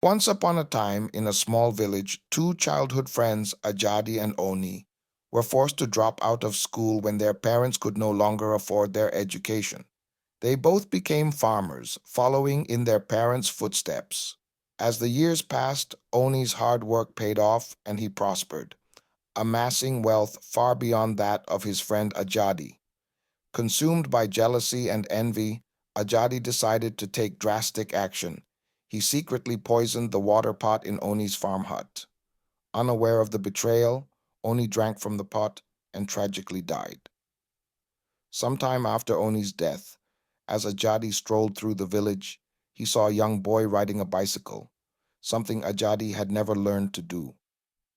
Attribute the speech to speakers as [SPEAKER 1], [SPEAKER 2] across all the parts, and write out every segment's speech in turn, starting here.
[SPEAKER 1] Once upon a time, in a small village, two childhood friends, Ajadi and Oni, were forced to drop out of school when their parents could no longer afford their education. They both became farmers, following in their parents' footsteps. As the years passed, Oni's hard work paid off and he prospered, amassing wealth far beyond that of his friend Ajadi. Consumed by jealousy and envy, Ajadi decided to take drastic action. He secretly poisoned the water pot in Oni's farm hut. Unaware of the betrayal, Oni drank from the pot and tragically died. Sometime after Oni's death, as Ajadi strolled through the village, he saw a young boy riding a bicycle, something Ajadi had never learned to do.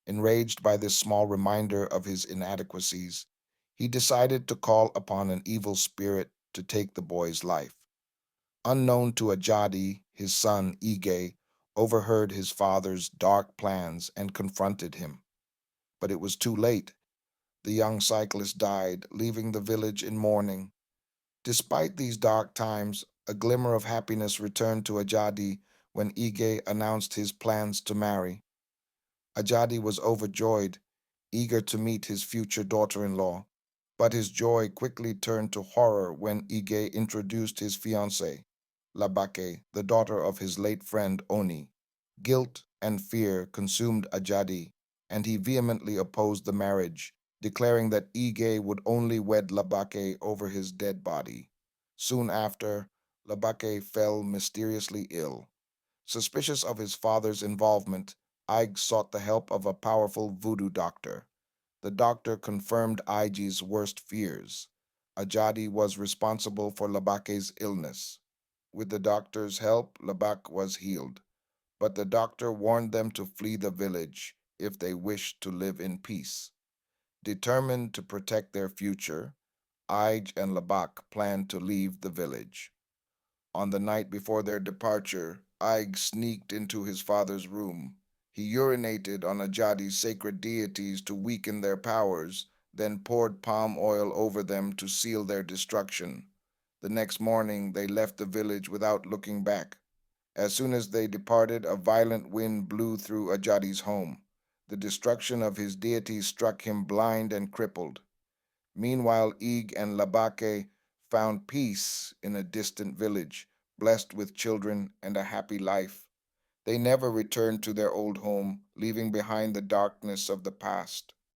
[SPEAKER 1] Enraged by this small reminder of his inadequacies, he decided to call upon an evil spirit to take the boy's life. Unknown to Ajadi, his son, Ige, overheard his father's dark plans and confronted him. But it was too late. The young cyclist died, leaving the village in mourning. Despite these dark times, a glimmer of happiness returned to Ajadi when Ige announced his plans to marry. Ajadi was overjoyed, eager to meet his future daughter-in-law, but his joy quickly turned to horror when Ige introduced his fiancée, Labake, the daughter of his late friend Oni. Guilt and fear consumed Ajadi, and he vehemently opposed the marriage, declaring that Ige would only wed Labake over his dead body. Soon after, Labake fell mysteriously ill. Suspicious of his father's involvement, Ige sought the help of a powerful voodoo doctor. The doctor confirmed Ige's worst fears. Ajadi was responsible for Labake's illness. With the doctor's help, Labak was healed, but the doctor warned them to flee the village if they wished to live in peace. Determined to protect their future, Ige and Labak planned to leave the village. On the night before their departure, Ige sneaked into his father's room. He urinated on Ajadi's sacred deities to weaken their powers, then poured palm oil over them to seal their destruction. The next morning, they left the village without looking back. As soon as they departed, a violent wind blew through Ajadi's home. The destruction of his deities struck him blind and crippled. Meanwhile, Ig and Labake found peace in a distant village, blessed with children and a happy life. They never returned to their old home, leaving behind the darkness of the past.